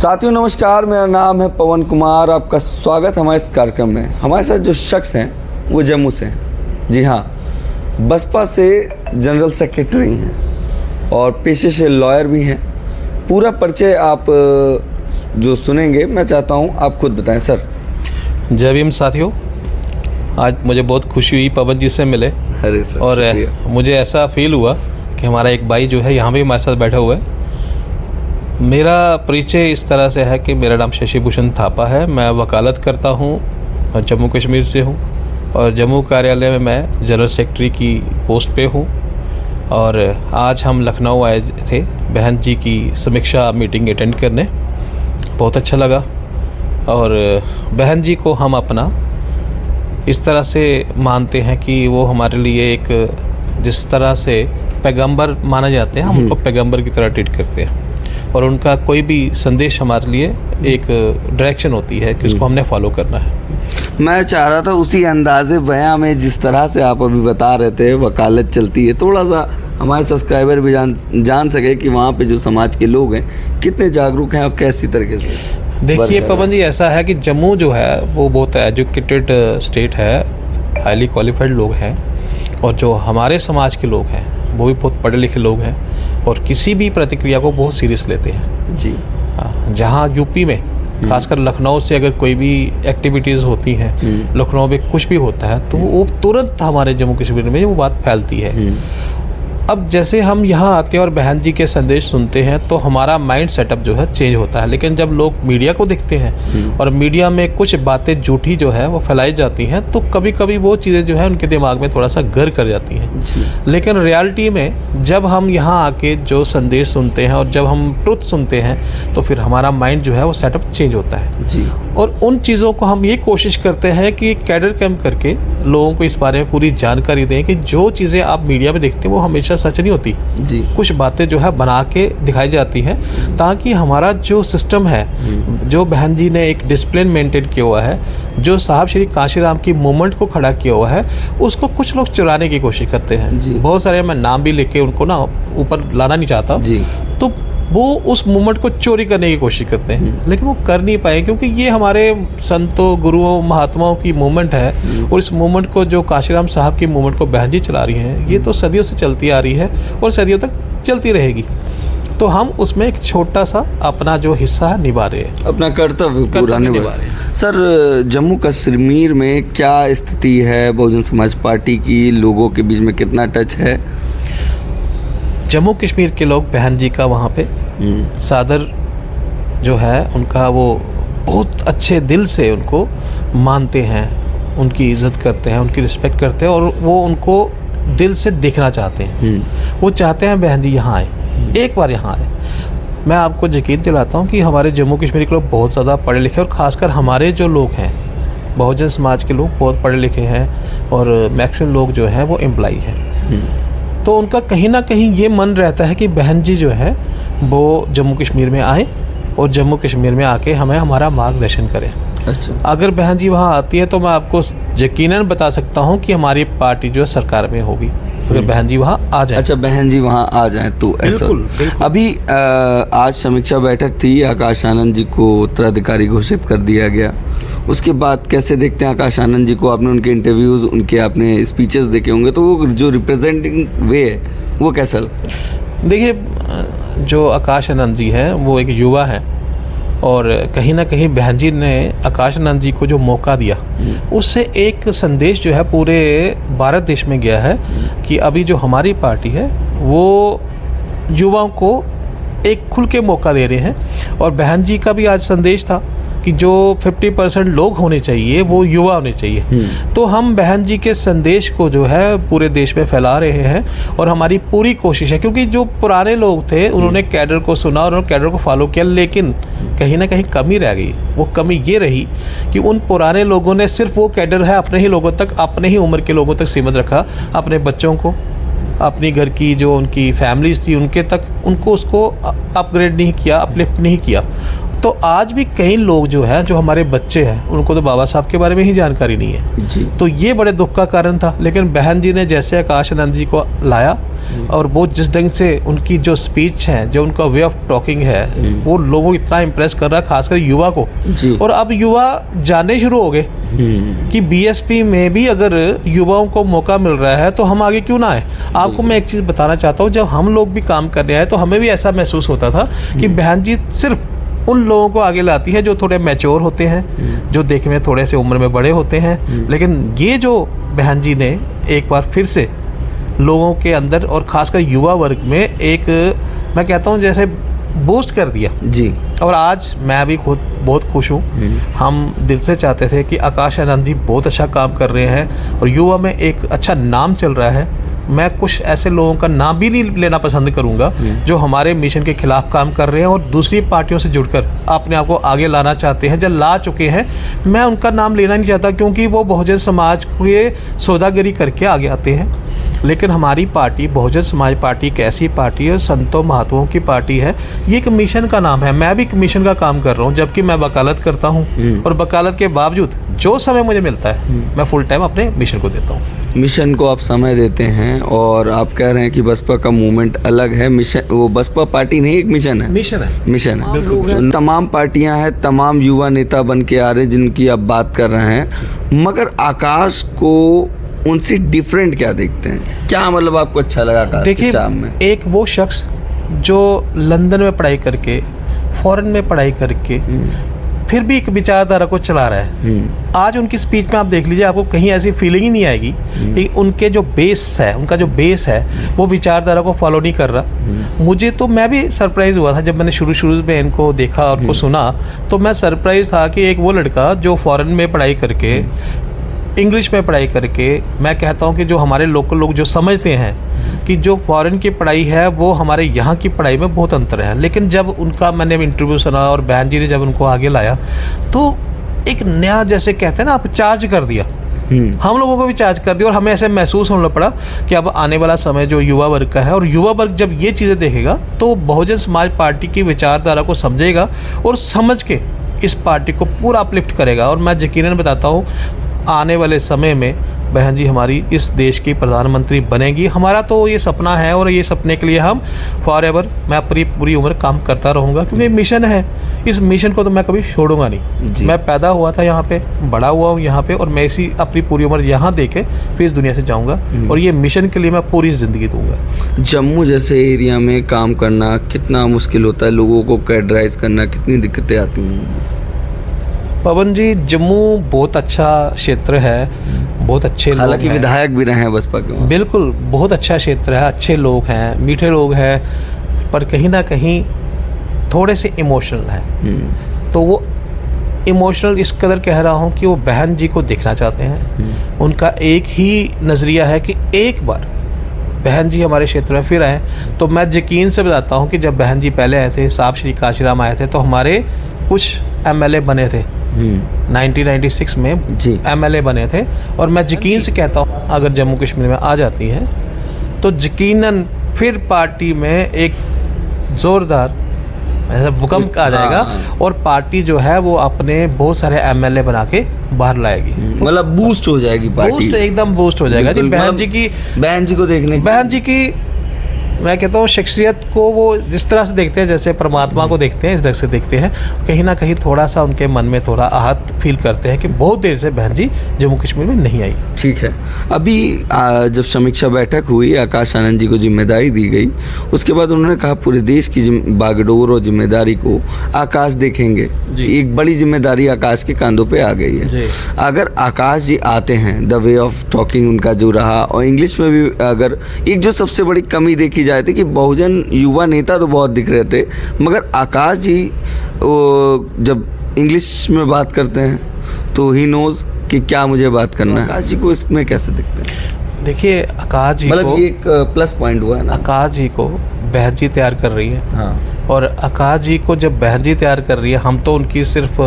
साथियों नमस्कार, मेरा नाम है पवन कुमार। आपका स्वागत हमारे इस कार्यक्रम में। हमारे साथ जो शख्स हैं वो जम्मू से हैं। जी हाँ, बसपा से जनरल सेक्रेटरी हैं और पेशे से लॉयर भी हैं। पूरा परिचय आप जो सुनेंगे, मैं चाहता हूँ आप खुद बताएं सर। जय भीम साथियों, आज मुझे बहुत खुशी हुई पवन जी से मिले। अरे सर, और मुझे ऐसा फील हुआ कि हमारा एक भाई जो है यहाँ भी हमारे साथ बैठा हुआ है। मेरा परिचय इस तरह से है कि मेरा नाम शशि भूषण थापा है। मैं वकालत करता हूँ और जम्मू कश्मीर से हूँ और जम्मू कार्यालय में मैं जनरल सेक्रेटरी की पोस्ट पे हूँ। और आज हम लखनऊ आए थे बहन जी की समीक्षा मीटिंग अटेंड करने। बहुत अच्छा लगा और बहन जी को हम अपना इस तरह से मानते हैं कि वो हमारे लिए एक जिस तरह से पैगंबर माने जाते हैं, हम उनको पैगंबर की तरह ट्रीट करते हैं और उनका कोई भी संदेश हमारे लिए एक डायरेक्शन होती है कि उसको हमने फॉलो करना है। मैं चाह रहा था उसी अंदाज़े बयां में जिस तरह से आप अभी बता रहे थे वकालत चलती है, थोड़ा सा हमारे सब्सक्राइबर भी जान सके कि वहाँ पे जो समाज के लोग हैं कितने जागरूक हैं और कैसी तरीके से। देखिए पवन जी, ऐसा है कि जम्मू जो है वो बहुत एजुकेटेड स्टेट है, हाईली क्वालिफाइड लोग हैं और जो हमारे समाज के लोग हैं वो भी बहुत पढ़े लिखे लोग हैं और किसी भी प्रतिक्रिया को बहुत सीरियस लेते हैं जी। हाँ, जहाँ यूपी में खासकर लखनऊ से अगर कोई भी एक्टिविटीज़ होती हैं, लखनऊ में कुछ भी होता है तो वो तुरंत हमारे जम्मू कश्मीर में वो बात फैलती है। अब जैसे हम यहाँ आते हैं और बहन जी के संदेश सुनते हैं तो हमारा माइंड सेटअप जो है चेंज होता है। लेकिन जब लोग मीडिया को देखते हैं और मीडिया में कुछ बातें झूठी जो है वो फैलाई जाती हैं तो कभी कभी वो चीज़ें जो है उनके दिमाग में थोड़ा सा घर कर जाती हैं। लेकिन रियलिटी में जब हम यहाँ आके जो संदेश सुनते हैं और जब हम ट्रुथ सुनते हैं तो फिर हमारा माइंड जो है वो सेटअप चेंज होता है जी। और उन चीज़ों को हम ये कोशिश करते हैं कि कैडर कैंप करके लोगों को इस बारे में पूरी जानकारी दें कि जो चीज़ें आप मीडिया में देखते हैं वो हमेशा सच नहीं होती जी। कुछ बातें जो है बना के दिखाई जाती हैं ताकि हमारा जो सिस्टम है, जो बहन जी ने एक डिसिप्लिन मेंटेन किया हुआ है, जो साहब श्री काशीराम की मूवमेंट को खड़ा किया हुआ है, उसको कुछ लोग चुराने की कोशिश करते हैं। बहुत सारे, मैं नाम भी लेके उनको ना ऊपर लाना नहीं चाहता जी। तो वो उस मूवमेंट को चोरी करने की कोशिश करते हैं लेकिन वो कर नहीं पाए क्योंकि ये हमारे संतों, गुरुओं, महात्माओं की मूवमेंट है और इस मूवमेंट को जो काशीराम साहब की मूवमेंट को बहन जी चला रही हैं, ये तो सदियों से चलती आ रही है और सदियों तक चलती रहेगी। तो हम उसमें एक छोटा सा अपना जो हिस्सा है निभा रहे हैं, अपना कर्तव्य पूरा निभा रहे हैं। सर, जम्मू कश्मीर में क्या स्थिति है? बहुजन समाज पार्टी की लोगों के बीच में कितना टच है? जम्मू कश्मीर के लोग बहन जी का वहाँ पे सादर जो है उनका वो बहुत अच्छे दिल से उनको मानते हैं, उनकी इज़्ज़त करते हैं, उनकी रिस्पेक्ट करते हैं और वो उनको दिल से देखना चाहते हैं। वो चाहते हैं बहन जी यहाँ आए, एक बार यहाँ आए। मैं आपको यकीन दिलाता हूँ कि हमारे जम्मू कश्मीर के लोग बहुत ज़्यादा पढ़े लिखे और ख़ासकर हमारे जो लोग हैं बहुजन समाज के लोग बहुत पढ़े लिखे हैं और मैक्सिमम लोग जो हैं वो एम्प्लॉई हैं। तो उनका कहीं ना कहीं ये मन रहता है कि बहन जी जो है वो जम्मू कश्मीर में आए और जम्मू कश्मीर में आके हमें हमारा मार्गदर्शन करें। अच्छा, अगर बहन जी वहाँ आती है तो मैं आपको यकीनन बता सकता हूँ कि हमारी पार्टी जो है सरकार में होगी, अगर बहन जी वहाँ आ जाए। अच्छा, बहन जी वहाँ आ जाए तो ऐसा बिल्कुल। अभी आज समीक्षा बैठक थी, आकाश आनंद जी को उत्तराधिकारी घोषित कर दिया गया। उसके बाद कैसे देखते हैं आकाश आनंद जी को? आपने उनके इंटरव्यूज़, उनके आपने स्पीचेस देखे होंगे, तो वो जो रिप्रेजेंटिंग वे है वो कैसा लगता? देखिए, जो आकाश आनंद जी हैं वो एक युवा हैं और कहीं ना कहीं बहन जी ने आकाश आनंद जी को जो मौका दिया उससे एक संदेश जो है पूरे भारत देश में गया है कि अभी जो हमारी पार्टी है वो युवाओं को एक खुल के मौका दे रहे हैं। और बहन जी का भी आज संदेश था कि जो 50% लोग होने चाहिए वो युवा होने चाहिए। तो हम बहन जी के संदेश को जो है पूरे देश में फैला रहे हैं और हमारी पूरी कोशिश है, क्योंकि जो पुराने लोग थे उन्होंने कैडर को सुना और कैडर को फॉलो किया, लेकिन कहीं ना कहीं कमी रह गई। वो कमी ये रही कि उन पुराने लोगों ने सिर्फ वो कैडर है अपने ही लोगों तक, अपने ही उम्र के लोगों तक सीमित रखा, अपने बच्चों को, अपनी घर की जो उनकी फैमिलीज थी उनके तक, उनको उसको अपग्रेड नहीं किया, अपलिफ्ट नहीं किया। तो आज भी कई लोग जो है, जो हमारे बच्चे हैं, उनको तो बाबा साहब के बारे में ही जानकारी नहीं है जी। तो ये बड़े दुख का कारण था। लेकिन बहन जी ने जैसे आकाश आनंद जी को लाया और वो जिस ढंग से उनकी जो स्पीच है, जो उनका वे ऑफ टॉकिंग है, वो लोगों को इतना इम्प्रेस कर रहा है, खासकर युवा को जी। और अब युवा जानने शुरू हो गए कि बीएसपी में भी अगर युवाओं को मौका मिल रहा है तो हम आगे क्यों ना आए। आपको मैं एक चीज़ बताना चाहता हूँ, जब हम लोग भी काम करने आए तो हमें भी ऐसा महसूस होता था कि बहन जी सिर्फ उन लोगों को आगे लाती है जो थोड़े मैच्योर होते हैं, जो देखने में थोड़े से उम्र में बड़े होते हैं। लेकिन ये जो बहन जी ने एक बार फिर से लोगों के अंदर और खासकर युवा वर्ग में एक, मैं कहता हूँ जैसे बूस्ट कर दिया जी। और आज मैं भी खुद बहुत खुश हूँ। हम दिल से चाहते थे कि आकाश आनंद जी बहुत अच्छा काम कर रहे हैं और युवा में एक अच्छा नाम चल रहा है। मैं कुछ ऐसे लोगों का नाम भी नहीं लेना पसंद करूंगा जो हमारे मिशन के खिलाफ काम कर रहे हैं और दूसरी पार्टियों से जुड़कर अपने आप को आगे लाना चाहते हैं, जब ला चुके हैं। मैं उनका नाम लेना नहीं चाहता क्योंकि वो बहुजन समाज के सौदागरी करके आगे आते हैं। लेकिन हमारी पार्टी बहुजन समाज पार्टी एक ऐसी पार्टी है, संतों महात्माओं की पार्टी है। ये एक मिशन का नाम है। मैं भी एक मिशन का काम कर रहा हूँ, जबकि मैं वकालत करता हूँ और वकालत के बावजूद जो समय मुझे मिलता है मैं फुल टाइम अपने मिशन को देता हूँ। मिशन को आप समय देते हैं और आप कह रहे हैं कि बसपा का मूवमेंट अलग है। मिशन, वो बसपा पार्टी नहीं, एक मिशन है। मिशन है। तमाम पार्टियां हैं, तमाम युवा नेता बन के आ रहे हैं जिनकी आप बात कर रहे हैं, मगर आकाश को उनसे डिफरेंट क्या देखते हैं? क्या मतलब आपको अच्छा लगा आकाश के चाम में? एक वो शख्स जो लंदन में पढ़ाई करके, फॉरेन में पढ़ाई करके फिर भी एक विचारधारा को चला रहा है। आज उनकी स्पीच में आप देख लीजिए, आपको कहीं ऐसी फीलिंग ही नहीं आएगी कि उनके जो बेस है, उनका जो बेस है वो विचारधारा को फॉलो नहीं कर रहा। मुझे तो, मैं भी सरप्राइज़ हुआ था जब मैंने शुरू में इनको देखा और उनको सुना, तो मैं सरप्राइज़ था कि एक वो लड़का जो फॉरेन में पढ़ाई करके, इंग्लिश में पढ़ाई करके, मैं कहता हूँ कि जो हमारे लोकल लोग जो समझते हैं कि जो फॉरेन की पढ़ाई है वो हमारे यहाँ की पढ़ाई में बहुत अंतर है। लेकिन जब उनका मैंने इंटरव्यू सुना और बहन जी ने जब उनको आगे लाया तो एक नया, जैसे कहते हैं ना, आप चार्ज कर दिया, हम लोगों को भी चार्ज कर दिया और हमें ऐसे महसूस होने पड़ा कि अब आने वाला समय जो युवा वर्ग का है, और युवा वर्ग जब ये चीज़ें देखेगा तो बहुजन समाज पार्टी की विचारधारा को समझेगा और समझ के इस पार्टी को पूरा अपलिफ्ट करेगा। और मैं यकीनन बताता हूँ आने वाले समय में बहन जी हमारी इस देश की प्रधानमंत्री बनेगी। हमारा तो ये सपना है और ये सपने के लिए हम फॉर एवर, मैं अपनी पूरी उम्र काम करता रहूँगा क्योंकि मिशन है। इस मिशन को तो मैं कभी छोड़ूंगा नहीं। मैं पैदा हुआ था यहाँ पे, बड़ा हुआ हूँ यहाँ पे और मैं इसी अपनी पूरी उम्र यहाँ दे के फिर इस दुनिया से जाऊँगा और ये मिशन के लिए मैं पूरी ज़िंदगी दूँगा। जम्मू जैसे एरिया में काम करना कितना मुश्किल होता है, लोगों को कैडराइज करना कितनी दिक्कतें आती हैं? पवन जी, जम्मू बहुत अच्छा क्षेत्र है, बहुत अच्छे लोग, हालांकि विधायक भी रहे हैं बसपा के। बिल्कुल, बहुत अच्छा क्षेत्र है, अच्छे लोग हैं, मीठे लोग हैं, पर कहीं ना कहीं थोड़े से इमोशनल हैं। तो वो इमोशनल इस कदर कह रहा हूँ कि वो बहन जी को देखना चाहते हैं। उनका एक ही नज़रिया है कि एक बार बहन जी हमारे क्षेत्र में फिर आए। तो मैं यकीन से बताता हूँ कि जब बहन जी पहले आए थे, साहब श्री काशीराम आए थे, तो हमारे कुछ MLA बने थे 1996 में MLA बने थे। और मैं यकीन से कहता हूँ अगर जम्मू कश्मीर में आ जाती हैं तो यकीनन फिर पार्टी में एक ज़ोरदार ऐसा भूकंप आ जाएगा और पार्टी जो है वो अपने बहुत सारे MLA बना के बाहर लाएगी। मतलब बूस्ट हो जाएगी पार्टी, बूस्ट, एकदम बूस्ट हो जाएगा जी। बहन जी को देखने, बहन जी की मैं कहता हूँ शख्सियत को वो जिस तरह से देखते हैं, जैसे परमात्मा को देखते हैं, इस ढंग से देखते हैं। कहीं ना कहीं थोड़ा सा उनके मन में थोड़ा आहत फील करते हैं कि बहुत देर से बहन जी जम्मू कश्मीर में नहीं आई। ठीक है, अभी जब समीक्षा बैठक हुई, आकाश आनंद जी को जिम्मेदारी दी गई, उसके बाद उन्होंने कहा पूरे देश की बागडोर और जिम्मेदारी को आकाश देखेंगे। एक बड़ी जिम्मेदारी आकाश के कांधों पे आ गई है। अगर आकाश जी आते हैं, द वे ऑफ टॉकिंग उनका जो रहा, और इंग्लिश में भी अगर एक जो सबसे बड़ी कमी देखी जाए थी कि बहुजन युवा नेता तो बहुत दिख रहे थे, मगर आकाश जी जब इंग्लिश में बात करते हैं तो ही नोज कि क्या मुझे बात करना है। आकाश जी को इसमें कैसे दिखते हैं? देखिए, आकाश जी मतलब ये एक प्लस पॉइंट हुआ है ना। आकाश जी को बहन जी तैयार कर रही है। हाँ। और आकाश जी को जब बहन जी तैयार कर रही है, हम तो उनकी सिर्फ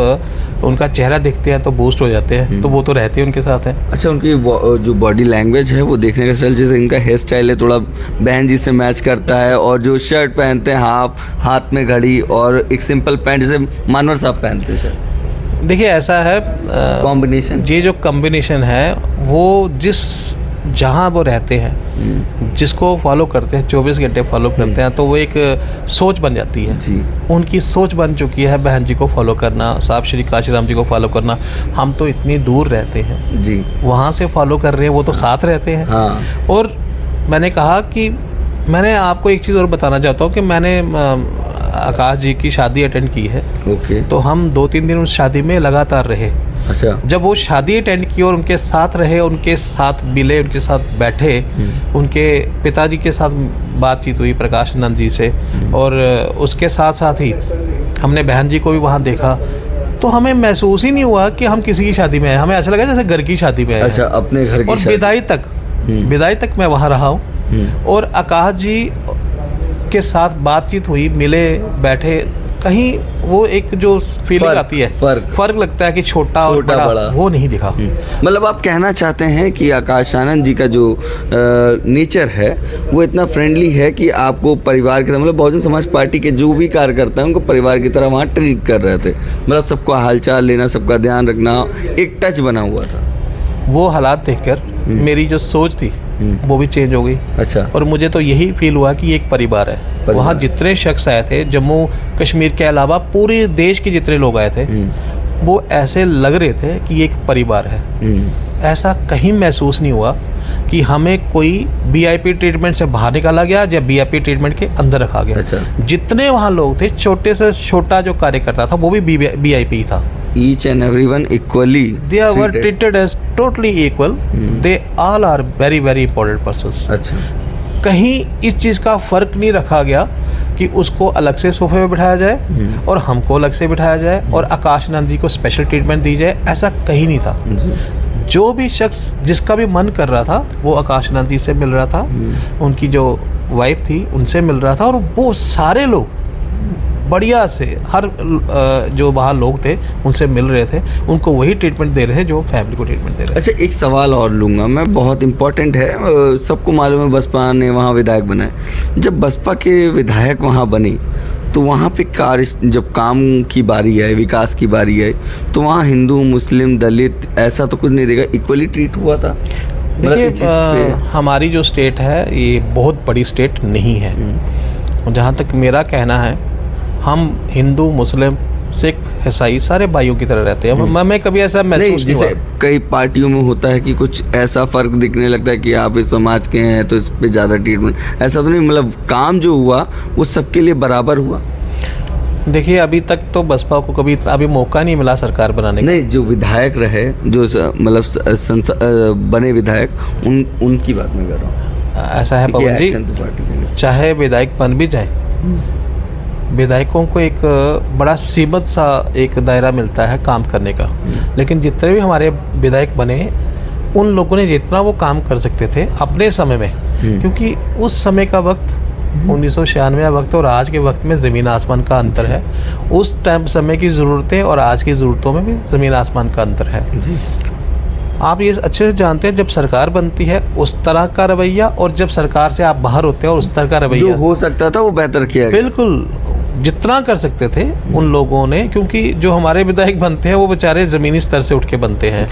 उनका चेहरा देखते हैं तो बूस्ट हो जाते हैं, तो वो तो रहते हैं उनके साथ हैं। अच्छा, उनकी जो बॉडी लैंग्वेज है वो देखने का स्टाइल, जैसे इनका हेयर स्टाइल है थोड़ा बहन जी से मैच करता है, और जो शर्ट पहनते हैं हाथ में घड़ी, और एक सिंपल पैंट जैसे मानवर साहब पहनते हैं शर्ट। देखिए ऐसा है, कॉम्बिनेशन, ये जो कॉम्बिनेशन है वो जहाँ वो रहते हैं, जिसको फॉलो करते हैं 24 घंटे फॉलो करते हैं, तो वो एक सोच बन जाती है जी। उनकी सोच बन चुकी है बहन जी को फॉलो करना, साहब श्री काशीराम जी को फॉलो करना। हम तो इतनी दूर रहते हैं जी, वहाँ से फॉलो कर रहे हैं, वो तो साथ रहते हैं। हाँ। और मैंने कहा कि मैंने आपको एक चीज़ और बताना चाहता हूँ कि मैंने आकाश जी की शादी अटेंड की है। ओके। तो हम 2-3 दिन उस शादी में लगातार रहे। अच्छा। जब वो शादी अटेंड की और उनके साथ रहे, उनके साथ मिले, उनके साथ बैठे, उनके पिताजी के साथ बातचीत हुई प्रकाश नंद जी से, और उसके साथ साथ ही हमने बहन जी को भी वहाँ देखा, तो हमें महसूस ही नहीं हुआ कि हम किसी की शादी में आए। हमें ऐसा लगा जैसे घर की शादी में आए। अच्छा, अपने घर की और शादी। विदाई तक मैं वहाँ रहा हूँ, और आकाश जी के साथ बातचीत हुई, मिले, बैठे, कहीं वो एक जो फीलिंग आती है, फर्क लगता है कि छोटा और बड़ा, वो नहीं दिखा। मतलब आप कहना चाहते हैं कि आकाश आनंद जी का जो नेचर है वो इतना फ्रेंडली है कि आपको परिवार की तरह, मतलब बहुजन समाज पार्टी के जो भी कार्यकर्ता हैं उनको परिवार की तरह वहाँ ट्रीट कर रहे थे, मतलब सबको हालचाल लेना, सबका ध्यान रखना, एक टच बना हुआ था। वो हालात देखकर मेरी जो सोच थी वो भी चेंज हो गई। अच्छा। और मुझे तो यही फील हुआ कि एक परिवार है। वहाँ जितने शख्स आए थे, जम्मू कश्मीर के अलावा पूरे देश के जितने लोग आए थे, वो ऐसे लग रहे थे कि एक परिवार है। ऐसा कहीं महसूस नहीं हुआ कि हमें कोई वीआईपी ट्रीटमेंट से बाहर निकाला गया या वीआईपी ट्रीटमेंट के अंदर रखा गया। अच्छा। जितने वहाँ लोग थे, छोटे से छोटा जो कार्यकर्ता था वो भी वीआईपी था। Each and everyone equally they were treated as totally equal. They all are very very important persons. अच्छा। कहीं इस चीज़ का फ़र्क नहीं रखा गया कि उसको अलग से सोफे में बिठाया जाए और हमको अलग से बिठाया जाए और आकाश आनंद जी को स्पेशल ट्रीटमेंट दी जाए, ऐसा कहीं नहीं था। जो भी शख्स जिसका भी मन कर रहा था वो आकाश आनंद जी से मिल रहा था, उनकी जो वाइफ थी उनसे मिल रहा था, और वो सारे लोग बढ़िया से हर जो वहाँ लोग थे उनसे मिल रहे थे, उनको वही ट्रीटमेंट दे रहे थे जो फैमिली को ट्रीटमेंट दे रहे थे। अच्छा, एक सवाल और लूँगा मैं, बहुत इम्पोर्टेंट है। सबको मालूम है बसपा ने वहाँ विधायक बनाए। जब बसपा के विधायक वहाँ बने तो वहाँ पे जब काम की बारी आई, विकास की बारी आई, तो वहाँ हिंदू, मुस्लिम, दलित ऐसा तो कुछ नहीं देखा, इक्वली ट्रीट हुआ था। देखिए हमारी जो स्टेट है ये बहुत बड़ी स्टेट नहीं है। जहाँ तक मेरा कहना है, हम हिंदू, मुस्लिम, सिख, ईसाई सारे भाइयों की तरह रहते हैं। मैं कभी ऐसा महसूस नहीं हुआ। कई पार्टियों में होता है कि कुछ ऐसा फर्क दिखने लगता है कि आप इस समाज के हैं तो इस पे ज़्यादा ट्रीटमेंट, ऐसा तो नहीं। मतलब काम जो हुआ वो सबके लिए बराबर हुआ। देखिए अभी तक तो बसपा को कभी अभी मौका नहीं मिला सरकार बनाने का। नहीं, जो विधायक रहे, जो मतलब बने विधायक, उनकी बात मैं कर रहा हूँ। ऐसा है पवन जी, चाहे विधायक बन भी जाए, विधायकों को एक बड़ा सीमित सा एक दायरा मिलता है काम करने का। लेकिन जितने भी हमारे विधायक बने, उन लोगों ने जितना वो काम कर सकते थे अपने समय में, क्योंकि उस समय का वक्त 1996 वक्त और आज के वक्त में ज़मीन आसमान का अंतर है। उस टाइम समय की ज़रूरतें और आज की ज़रूरतों में भी ज़मीन आसमान का अंतर है। जी। आप ये अच्छे से जानते हैं, जब सरकार बनती है उस तरह का रवैया, और जब सरकार से आप बाहर होते हैं और उस तरह का रवैया, जो हो सकता था वो बेहतर किया। बिल्कुल, जितना कर सकते थे उन लोगों ने, क्योंकि जो हमारे विधायक बनते हैं वो बेचारे ज़मीनी स्तर से उठ के बनते हैं।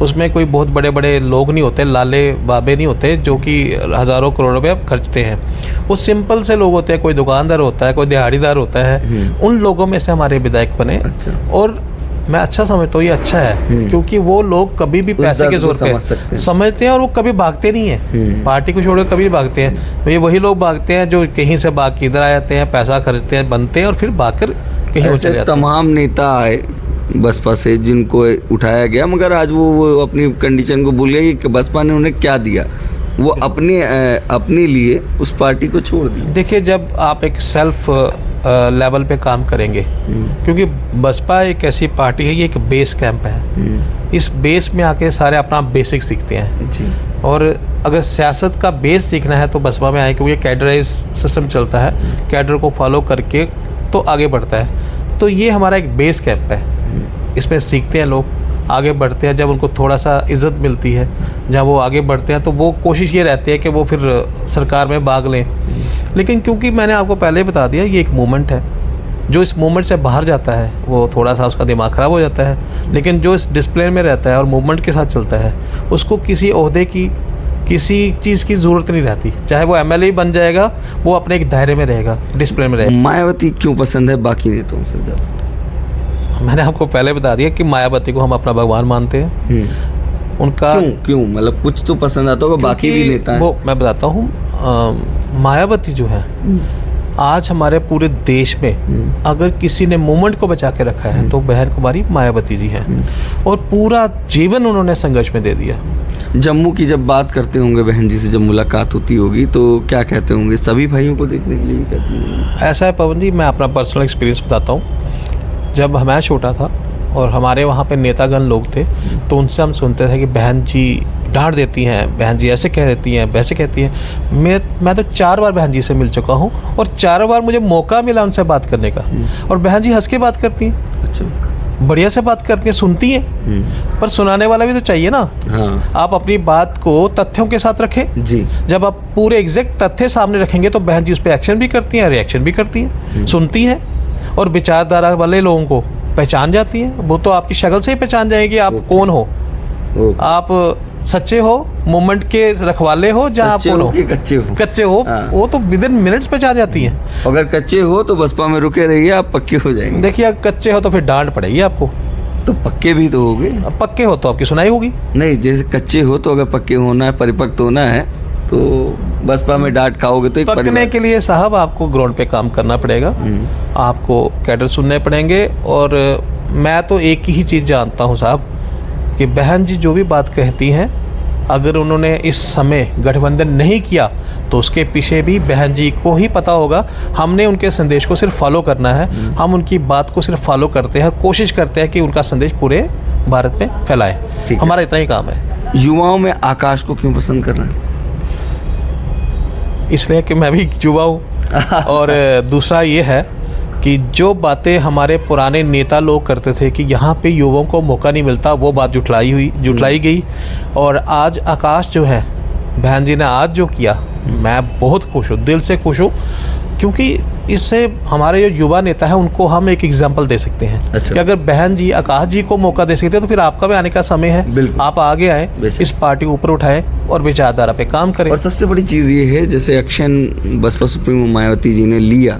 उसमें कोई बहुत बड़े बड़े लोग नहीं होते, लाले बाबे नहीं होते जो कि हज़ारों करोड़ रुपए खर्चते हैं। वो सिंपल से लोग होते हैं, कोई दुकानदार होता है, कोई दिहाड़ीदार होता है। उन लोगों में से हमारे विधायक बने। और मैं अच्छा समझता हूँ ये अच्छा है, क्योंकि वो लोग कभी भी पैसे के जोर पे समझते हैं और वो कभी भागते नहीं है। पार्टी को छोड़कर कभी भागते हैं तो ये वही लोग भागते हैं जो कहीं से भाग के इधर आ जाते हैं, पैसा खर्चते हैं, बनते हैं और फिर भागकर कहीं और चले जाते हैं। तमाम नेता आए बसपा से जिनको उठाया गया, मगर आज वो अपनी कंडीशन को भूल गए कि बसपा ने उन्हें क्या दिया। वो अपने लिए उस पार्टी को छोड़ दिया। देखिए, जब आप एक सेल्फ लेवल पे काम करेंगे, क्योंकि बसपा एक ऐसी पार्टी है, ये एक बेस कैंप है। इस बेस में आके सारे अपना बेसिक सीखते हैं जी। और अगर सियासत का बेस सीखना है तो बसपा में आए, क्योंकि कैडराइज सिस्टम चलता है। कैडर को फॉलो करके तो आगे बढ़ता है। तो ये हमारा एक बेस कैंप है, इसमें सीखते हैं लोग, आगे बढ़ते हैं। जब उनको थोड़ा सा इज़्ज़त मिलती है, जब वो आगे बढ़ते हैं, तो वो कोशिश ये रहती है कि वो फिर सरकार में भाग लें। लेकिन क्योंकि मैंने आपको पहले बता दिया, ये एक मूवमेंट है, जो इस मूवमेंट से बाहर जाता है वो थोड़ा सा उसका दिमाग ख़राब हो जाता है। लेकिन जो इस डिसिप्लिन में रहता है और मूवमेंट के साथ चलता है, उसको किसी ओहदे की, किसी चीज़ की ज़रूरत नहीं रहती। चाहे वो एमएलए बन जाएगा, वो अपने एक दायरे में रहेगा, डिसिप्लिन में रहेगा। मायावती क्यों पसंद है बाकी नेताओं से ज़्यादा? मैंने आपको पहले बता दिया कि मायावती को हम अपना भगवान मानते हैं। उनका क्यों मतलब कुछ तो पसंद आता होगा, बाकी भी नेता हैं। वो मैं बताता हूँ, मायावती जो है आज हमारे पूरे देश में अगर किसी ने मूवमेंट को बचा के रखा है तो बहन कुमारी मायावती जी हैं, और पूरा जीवन उन्होंने संघर्ष में दे दिया। जम्मू की जब बात करते होंगे बहन जी से, जब मुलाकात होती होगी तो क्या कहते होंगे? सभी भाइयों को देखने के लिए कहती होंगी? ऐसा है पवन जी, मैं अपना पर्सनल एक्सपीरियंस बताता हूँ। जब मैं छोटा था और हमारे वहाँ पे नेतागण लोग थे, तो उनसे हम सुनते थे कि बहन जी डांट देती हैं, बहन जी ऐसे कह देती हैं, वैसे कहती हैं। मैं तो 4 बार बहन जी से मिल चुका हूँ और 4 बार मुझे मौका मिला उनसे बात करने का, और बहन जी हंस के बात करती हैं। अच्छा, बढ़िया से बात करती हैं, सुनती हैं, पर सुनाने वाला भी तो चाहिए ना। हाँ। आप अपनी बात को तथ्यों के साथ रखें जी। जब आप पूरे एग्जैक्ट तथ्य सामने रखेंगे तो बहन जी उस पर एक्शन भी करती हैं, रिएक्शन भी करती हैं, सुनती हैं, और विचारधारा वाले लोगों को पहचान जाती हैं। वो तो आपकी शक्ल से ही पहचान जाएगी आप कौन हो। आप सच्चे हो, मूवमेंट के रखवाले हो, जहाँ आप कौन हो, कच्चे हो, हाँ। वो तो विदिन मिनट्स पहचान जाती हैं। अगर कच्चे हो तो बसपा में रुके रहिए, आप पक्के हो जाएंगे। देखिए, अगर कच्चे हो तो फिर डांट पड़ेगी आपको, तो पक्के भी तो होगे। अब पक्के हो तो आपकी सुनाई होगी। नहीं, जैसे कच्चे हो तो अगर पक्के होना है, परिपक्व होना है, तो बसपा में डांट खाओगे तो पकने के लिए साहब आपको ग्राउंड पे काम करना पड़ेगा, आपको कैडर सुनने पड़ेंगे। और मैं तो एक ही चीज़ जानता हूँ साहब, कि बहन जी जो भी बात कहती हैं, अगर उन्होंने इस समय गठबंधन नहीं किया तो उसके पीछे भी बहन जी को ही पता होगा। हमने उनके संदेश को सिर्फ फॉलो करना है, हम उनकी बात को सिर्फ फॉलो करते हैं, कोशिश करते हैं कि उनका संदेश पूरे भारत में फैलाएं। हमारा इतना ही काम है। युवाओं में आकाश को क्यों पसंद कर रहे हैं? इसलिए कि मैं भी युवा हूँ, और दूसरा ये है कि जो बातें हमारे पुराने नेता लोग करते थे कि यहाँ पे युवाओं को मौका नहीं मिलता, वो बात जुटलाई गई। और आज आकाश जो है, बहन जी ने आज जो किया, मैं बहुत खुश हूँ, दिल से खुश हूँ, क्योंकि इससे हमारे जो युवा नेता है उनको हम एक एग्जांपल दे सकते हैं। अच्छा। कि अगर बहन जी आकाश जी को मौका दे सकते हैं तो फिर आपका भी आने का समय है। आप आगे आए, इस पार्टी को ऊपर उठाएं और विचारधारा पे काम करें। और सबसे बड़ी चीज़ ये है, जैसे एक्शन बसपा सुप्रीमो मायावती जी ने लिया,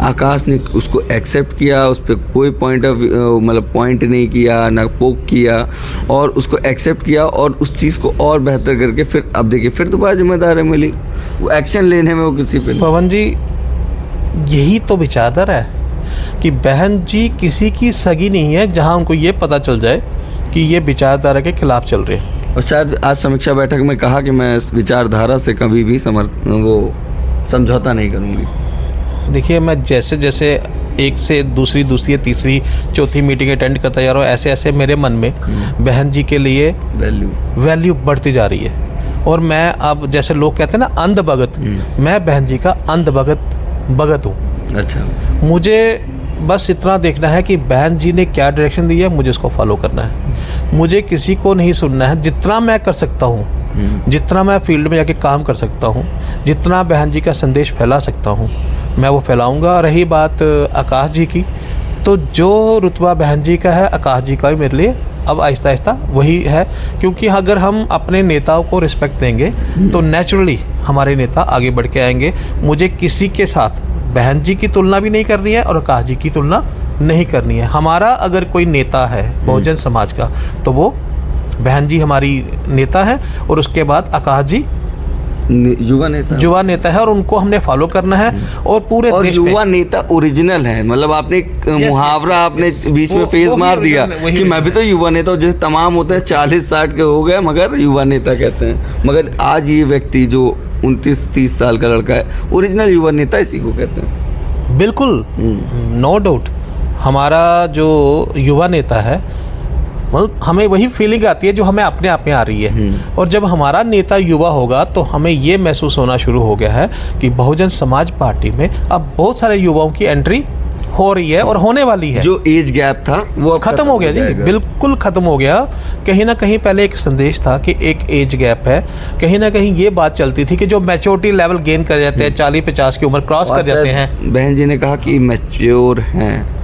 आकाश ने उसको एक्सेप्ट किया, उस पर कोई पॉइंट नहीं किया, ना पोक किया, और उसको एक्सेप्ट किया और उस चीज़ को और बेहतर करके फिर अब देखिए फिर दोबारा जिम्मेदारी मिली, वो एक्शन लेने में वो किसी पे। पवन जी, यही तो विचारधारा है कि बहन जी किसी की सगी नहीं है जहां उनको ये पता चल जाए कि ये विचारधारा के खिलाफ चल रहे हैं। और शायद आज समीक्षा बैठक में कहा कि मैं इस विचारधारा से कभी भी समझौता नहीं करूंगी। देखिए, मैं जैसे जैसे एक से दूसरी तीसरी चौथी मीटिंग अटेंड करता जा रहा हूँ, ऐसे ऐसे मेरे मन में बहन जी के लिए वैल्यू बढ़ती जा रही है। और मैं अब, जैसे लोग कहते हैं ना अंध भगत, मैं बहन जी का अंध भगत हूँ। अच्छा, मुझे बस इतना देखना है कि बहन जी ने क्या डायरेक्शन दी है, मुझे उसको फॉलो करना है। मुझे किसी को नहीं सुनना है। जितना मैं कर सकता हूँ, जितना मैं फील्ड में जाके काम कर सकता हूँ, जितना बहन जी का संदेश फैला सकता हूँ, मैं वो फैलाऊँगा। रही बात आकाश जी की, तो जो रुतबा बहन जी का है, आकाश जी का भी मेरे लिए अब आहिस्ता आहिस्ता वही है। क्योंकि अगर हम अपने नेताओं को रिस्पेक्ट देंगे तो नेचुरली हमारे नेता आगे बढ़ के आएंगे। मुझे किसी के साथ बहन जी की तुलना भी नहीं करनी है और आकाश जी की तुलना नहीं करनी है। हमारा अगर कोई नेता है बहुजन समाज का, तो वो बहन जी हमारी नेता है, और उसके बाद आकाश जी युवा नेता है, और उनको हमने फॉलो करना है। और पूरे और देश युवा नेता ओरिजिनल है। मतलब आपने एक मुहावरा आपने बीच में फेस मार दिया कि मैं भी तो युवा नेता हूँ। जैसे तमाम होते हैं 40-60 के हो गए मगर युवा नेता कहते हैं, मगर आज ये व्यक्ति जो 29-30 साल का लड़का है, ओरिजिनल युवा नेता इसी को कहते हैं। बिल्कुल, नो डाउट। हमारा जो युवा नेता है, मतलब हमें वही फीलिंग आती है जो हमें अपने आप में आ रही है। और जब हमारा नेता युवा होगा तो हमें ये महसूस होना शुरू हो गया है कि बहुजन समाज पार्टी में अब बहुत सारे युवाओं की एंट्री हो रही है और होने वाली है। जो एज गैप था वो अब खत्म हो गया जी, जाएगा। बिल्कुल खत्म हो गया। कहीं ना कहीं पहले एक संदेश था कि एक एज गैप है, कहीं ना कहीं ये बात चलती थी कि जो मैच्योरिटी लेवल गेन कर जाते हैं, 40-50 की उम्र क्रॉस और कर जाते शायद हैं। बहन जी ने कहा कि मैच्योर हैं।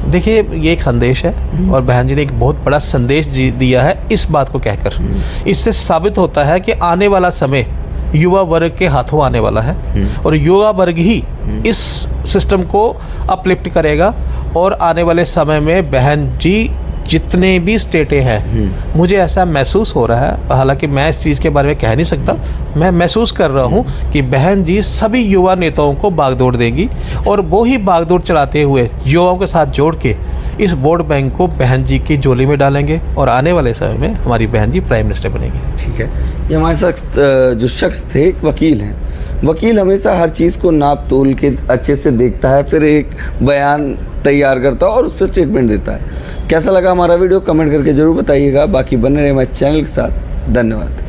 देखिए ये एक संदेश है और बहन जी ने एक बहुत बड़ा संदेश दिया है इस बात को कहकर। इससे साबित होता है कि आने वाला समय युवा वर्ग के हाथों आने वाला है और युवा वर्ग ही इस सिस्टम को अपलिफ्ट करेगा। और आने वाले समय में बहन जी जितने भी स्टेटें हैं, मुझे ऐसा महसूस हो रहा है, हालांकि मैं इस चीज़ के बारे में कह नहीं सकता, मैं महसूस कर रहा हूँ कि बहन जी सभी युवा नेताओं को बागडोर देंगी और वो ही बागडोर चलाते हुए युवाओं के साथ जोड़ के इस वोट बैंक को बहन जी की झोली में डालेंगे और आने वाले समय में हमारी बहन जी प्राइम मिनिस्टर बनेगी। ठीक है, ये हमारे साथ जो शख्स थे एक वकील हैं। वकील हमेशा हर चीज़ को नाप तोल के अच्छे से देखता है, फिर एक बयान तैयार करता है और उस पर स्टेटमेंट देता है। कैसा लगा हमारा वीडियो कमेंट करके ज़रूर बताइएगा। बाकी बने रहे हमारे चैनल के साथ। धन्यवाद।